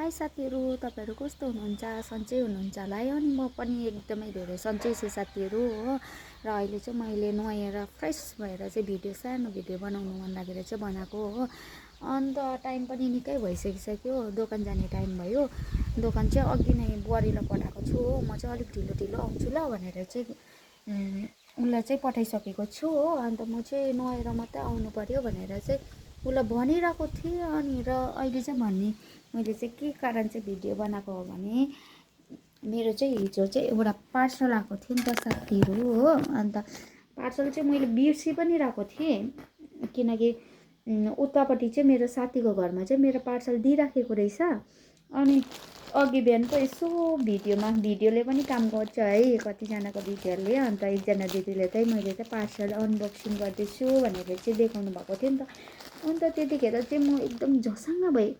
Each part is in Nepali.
हाई साथीहरू, तपाईँहरू कस्तो हुनुहुन्छ? सन्चै हुनुहुन्छ होला है। अनि म पनि एकदमै धेरै सन्चै छु साथीहरू हो। र अहिले चाहिँ मैले नुहाएर फ्रेस भएर चाहिँ सानो भिडियो बनाउनु मन लागेर चाहिँ बनाएको हो। अन्त टाइम पनि निकै भइसकिसक्यो, दोकान जाने टाइम भयो। दोकान चाहिँ अघि नै बुहारीलाई पठाएको छु हो। म चाहिँ अलिक ढिलो ढिलो आउँछु ल भनेर चाहिँ उसलाई चाहिँ पठाइसकेको छु हो। अन्त म चाहिँ नुहाएर मात्रै आउनु पर्यो भनेर चाहिँ उसलाई भनिरहेको थिएँ। अनि र अहिले चाहिँ भन्ने मैले चाहिँ के कारण चाहिँ भिडियो बनाएको हो भने मेरो चाहिँ हिजो चाहिँ एउटा पार्सल आएको थियो नि त साथीहरू हो। अन्त पार्सल चाहिँ मैले बिर्सी पनि रहेको थिएँ, किनकि उतापट्टि चाहिँ मेरो साथीको घरमा चाहिँ मेरो पार्सल दिइराखेको रहेछ। अनि अघि बिहान पो यसो भिडियोले पनि काम गर्छ है, कतिजनाको भिडियोले। अन्त एकजना दिदीले चाहिँ मैले चाहिँ पार्सल अनबक्सिङ गर्दैछु भनेर चाहिँ देखाउनु भएको थियो नि त। अन्त त्यतिखेर चाहिँ म एकदम झसङ्ग भएँ।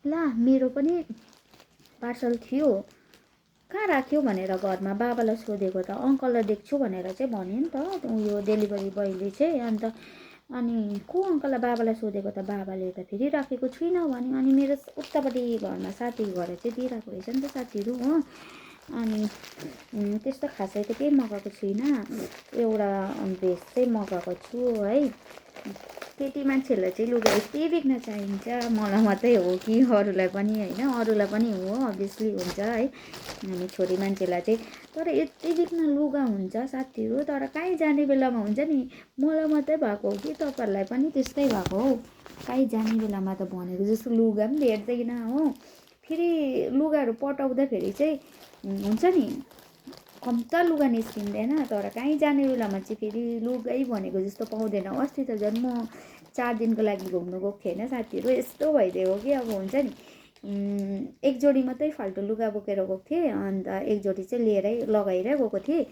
ला मेरो पनि पार्सल थियो, कहाँ राख्यो भनेर घरमा बाबालाई सोधेको त अङ्कललाई देख्छु भनेर चाहिँ भन्यो नि त उयो डेलिभरी बोयले चाहिँ। अनि को अङ्कललाई बाबालाई सोधेको त बाबाले त फेरि राखेको छुइनँ भन्यो। अनि मेरो उतापट्टि घरमा साथीको घर चाहिँ दिइरहेको रहेछ नि त साथीहरू हो। अनि त्यस्तो खासै त केही मगाएको छुइनँ, एउटा भेस्ट चाहिँ मगाएको छु है। केटी मान्छेहरूलाई चाहिँ लुगा यति बिग्न चाहिन्छ, मलाई मात्रै हो कि अरूलाई पनि होइन, अरूलाई पनि हो अभियसली हुन्छ है। हामी छोरी मान्छेलाई चाहिँ तर यति बिग्न लुगा हुन्छ साथीहरू। तर कहीँ जाने बेलामा हुन्छ नि, मलाई मात्रै भएको हो कि तपाईँहरूलाई पनि त्यस्तै भएको हो? कहीँ जाने बेलामा त भनेको जस्तो लुगा पनि भेट्दैन हो। फेरि लुगाहरू पठाउँदाखेरि चाहिँ हुन्छ नि कम्ता लुगा निस्किँदैन, तर कहीँ जाने बेलामा चाहिँ फेरि लुगै भनेको जस्तो पाउँदैन। अस्ति त झन् म 4 दिनको लागि घुम्नु गएको थिएँ होइन साथीहरू, यस्तो भइदियो कि अब हुन्छ नि एक जोडी मात्रै फाल्टु लुगा बोकेर गएको थिएँ। अन्त एक जोडी चाहिँ लिएरै लगाएरै गएको थिएँ।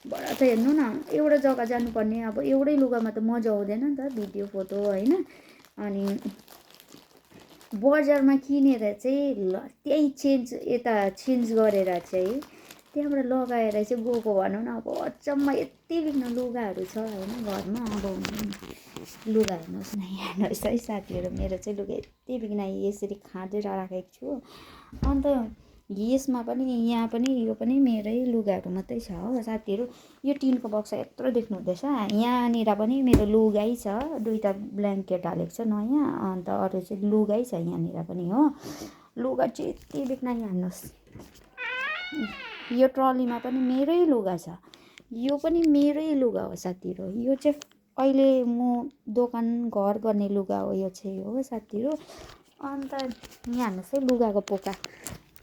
भरे त हेर्नु न, एउटा जग्गा जानुपर्ने अब एउटै लुगामा त मजा आउँदैन नि त, भिडियो फोटो होइन। अनि बजारमा किनेर चाहिँ त्यही यता चेन्ज गरेर चाहिँ त्यहाँबाट लगाएर चाहिँ गएको भनौँ न। अब अचम्म यति बिघ्न लुगाहरू छ होइन घरमा। अब लुगा हेर्नुहोस् न, हेर्नुहोस् है साथीहरू, मेरो चाहिँ लुगा यति बिघ्न यसरी खाँदै राखेको छु। अन्त यसमा पनि यहाँ पनि यो पनि मेरै लुगाहरू मात्रै छ हो साथीहरू। यो टिनको बक्सा यत्रो देख्नु हुँदैछ, यहाँनिर पनि मेरो लुगै छ, 2टा ब्ल्याङ्केट हालेको छ नयाँ। अन्त अरू चाहिँ लुगै छ यहाँनिर पनि हो। लुगा चाहिँ यति बिघ्न हेर्नुहोस्, यो ट्रलीमा पनि मेरै लुगा छ, यो पनि मेरै लुगा हो साथीहरू। यो चाहिँ अहिले म दोकान घर गर्ने लुगा हो यो चाहिँ हो साथीहरू। अन्त यहाँ हेर्नुहोस् है लुगाको पोका,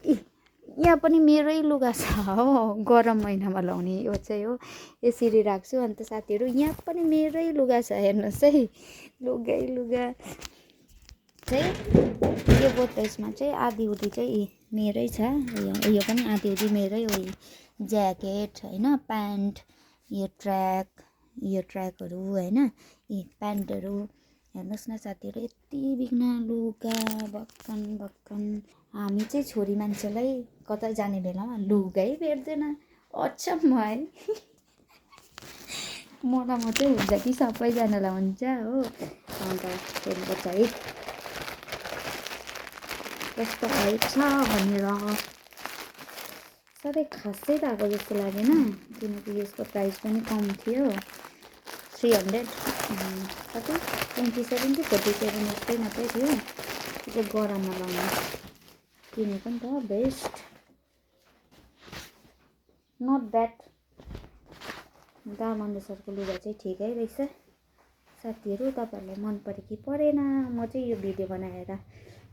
यहाँ पनि मेरै लुगा छ हो, गरम महिनामा लाउने यो चाहिँ हो। यसरी राख्छु। अन्त साथीहरू यहाँ पनि मेरै लुगा छ, हेर्नुहोस् है लुगा चाहिँ यो गोदरेजमा चाहिँ आधी उधी चाहिँ मेरै छ। यो पनि आधी उधी मेरै हो। ज्याकेट होइन, प्यान्ट, यो ट्र्याकहरू होइन, यी प्यान्टहरू हेर्नुहोस् न साथीहरू, यति बिघ्न लुगा भक्कन। हामी चाहिँ छोरी मान्छेलाई कता जाने बेलामा लुगै भेट्दैन, अचम्म है। मलाई मात्रै हुन्छ कि सबैजनालाई हुन्छ हो। अन्त हेर्नुपर्छ है कस्तो हाइट छ भनेर। साह्रै खासै भएको जस्तो लागेन, किनकि यसको प्राइस पनि कम थियो, 300 कति 27 कि 47 यस्तै मात्रै थियो। त्यो गरममा लाउनु किनेको नि त, बेस्ट नट ब्याड। दाम अनुसारको लुगा चाहिँ ठिकै रहेछ साथीहरू। तपाईँहरूलाई मन पऱ्यो कि परेन, म चाहिँ यो भिडियो बनाएर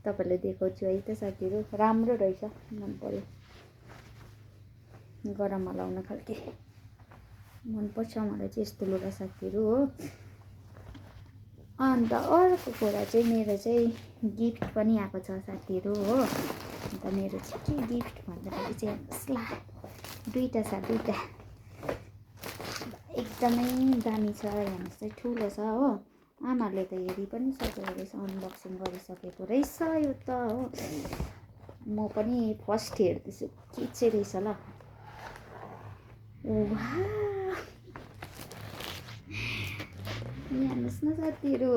तपाईँहरूले देखाउँछु है त साथीहरू। राम्रो रहेछ, मन पऱ्यो, गरममा लाउन खालके मनपर्छ मलाई चाहिँ यस्तो लुगा साथीहरू हो। अन्त अर्को कुरा चाहिँ मेरो चाहिँ गिफ्ट पनि आएको छ साथीहरू हो। अन्त मेरो चाहिँ के गिफ्ट भन्दाखेरि चाहिँ हेर्नुहोस् ला, 2टा छ, 2टा एकदमै दामी छ। हेर्नुहोस् चाहिँ ठुलो छ हो। आमाहरूले त हेरि पनि सकेको रहेछ, अनबक्सिङ गरिसकेको रहेछ यो त हो। म पनि फर्स्ट हेर्दैछु के चाहिँ रहेछ ल। हेर्नुहोस् न साथीहरू,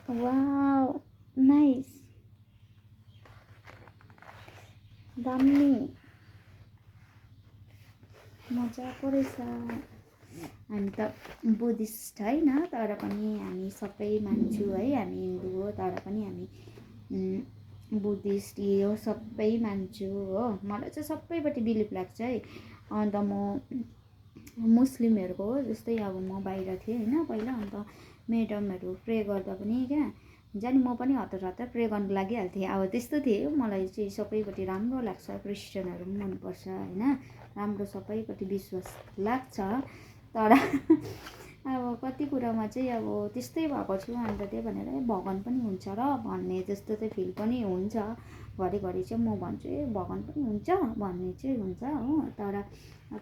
वाउ नाइस। दामी मजाको रहेछ। हामी त बुद्धिस्ट होइन, तर पनि हामी सबै मान्छु है। हामी हिन्दू हो तर पनि हामी बुद्धिस्ट यो सबै मान्छु हो। मलाई चाहिँ सबैपट्टि बिलिभ लाग्छ है। अन्त म मुस्लिमहरूको हो, जस्तै अब म बाहिर थिएँ होइन पहिला, अन्त म्याडमहरू प्रे गर्दा पनि क्या हुन्छ नि, म पनि हतार हतार प्रे गर्नु लागिहाल्थेँ। अब त्यस्तो थिएँ। मलाई चाहिँ सबैपट्टि राम्रो लाग्छ, क्रिस्चियनहरू पनि मनपर्छ होइन, राम्रो सबैपट्टि विश्वास लाग्छ। तर अब कति कुरामा चाहिँ अब त्यस्तै भएको छु। अन्त त्यही भनेर भगवान पनि हुन्छ र भन्ने जस्तो चाहिँ फिल पनि हुन्छ। घरिघरि चाहिँ म भन्छु भगवान पनि हुन्छ भन्ने चाहिँ हुन्छ हो। तर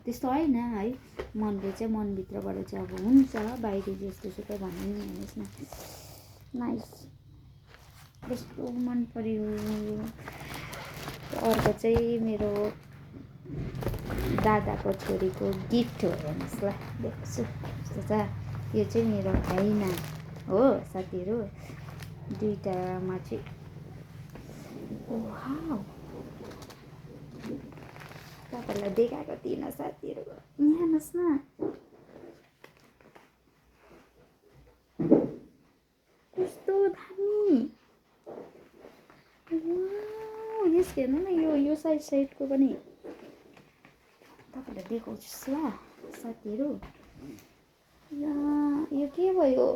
त्यस्तो होइन है, मनले चाहिँ मनभित्रबाट चाहिँ अब हुन्छ, बाहिरी जस्तो सुकै भन्ने नि हेर्नुहोस् न, नाइस, कस्तो मन पर्यो। अर्को चाहिँ मेरो दादाको छोरीको गिफ्ट हो, हेर्नुहोस् ल, देख्छु यस्तो छ। यो चाहिँ मेरो भाइना हो साथीहरू, दुईटामा चाहिँ वाउ, तपाईँलाई देखाएको थिइनँ साथीहरू, यहाँ हेर्नुहोस् न, कस्तो दामी। यस हेर्नु न, यो साइडको पनि तपाईँलाई देखाउँछु ल साथीहरू। यो के भयो,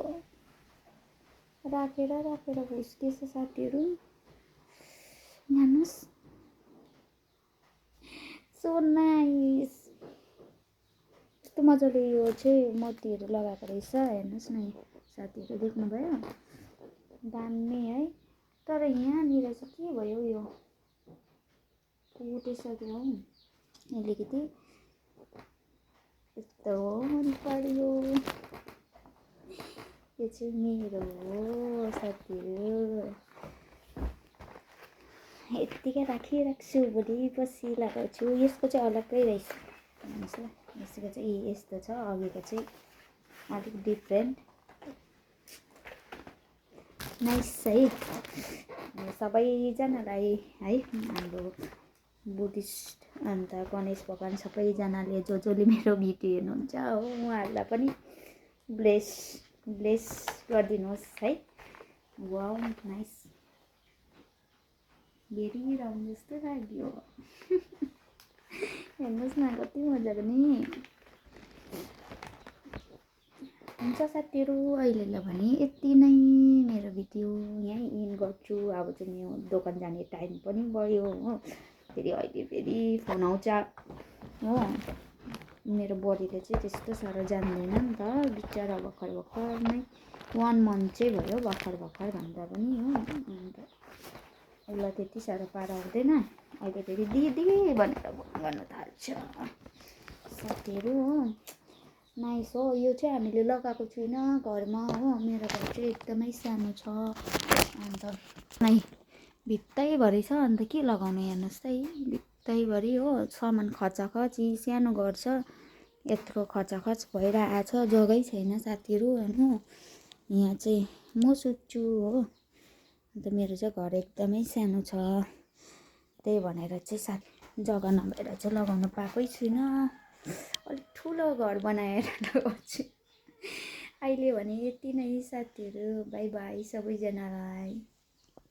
राखेर भुस्किएछ साथीहरू, हेर्नुहोस्, सो नाइस। यस्तो मजाले यो चाहिँ मोतीहरू लगाएको रहेछ, हेर्नुहोस् न साथीहरू, देख्नुभयो, दामी है। तर यहाँनिर चाहिँ के भयो, यो फुटिसक्यो हौ अलिकति, यस्तो मन पर्यो। यो चाहिँ मेरो हो साथीहरू, यत्तिकै राखिराख्छु, भोलि पछि लगाउँछु। यसको चाहिँ अलग्गै रहेछ, हेर्नुहोस् ल, यसको चाहिँ यस्तो छ, अघिको चाहिँ अलिक डिफ्रेन्ट, नाइस है। सबैजनालाई है, हाम्रो बुद्धिस्ट अन्त गणेश भगवान सबैजनाले जसले मेरो भिडियो हेर्नुहुन्छ हो, उहाँहरूलाई पनि ब्लेस गरिदिनुहोस् है। वाउ नाइस, हेरिरहनु जस्तो लाग्यो। हेर्नुहोस् न कति मजाको नि। हुन्छ साथीहरू, अहिलेलाई भने यति नै मेरो भिडियो यहीँ इन गर्छु। अब चाहिँ म दोकान जाने टाइम पनि भयो हो, फेरि अहिले फेरि फोन आउँछ हो। मेरो बडीले चाहिँ त्यस्तो साह्रो जान्दैन नि त, बिचरा भर्खर नै 1 मन्थ चाहिँ भयो, भर्खर भन्दा पनि हो। अन्त उसलाई त्यति साह्रो पारा हुँदैन, अहिले फेरि दिदी भनेर गर्नु थाल्छ साथीहरू हो। नाइस हो। यो चाहिँ हामीले लगाएको छुइनँ घरमा हो, मेरो घर चाहिँ एकदमै सानो छ, अन्त नै भित्तैभरि छ। अन्त के लगाउनु, हेर्नुहोस् त, भित्तैभरि हो, सामान खचाखची, सानो घर छ, यत्रो खचाखच भइरहेको छ, जग्गै छैन साथीहरू होइन। यहाँ चाहिँ म सुत्छु हो, अन्त मेरो चाहिँ घर एकदमै सानो छ, त्यही भनेर चाहिँ जग्गा नभएर चाहिँ लगाउनु पाएकै छुइनँ। अलिक ठुलो घर बनाएर लगाउँछु। अहिले भने यति नै साथीहरू, बाई बाई सबैजनालाई।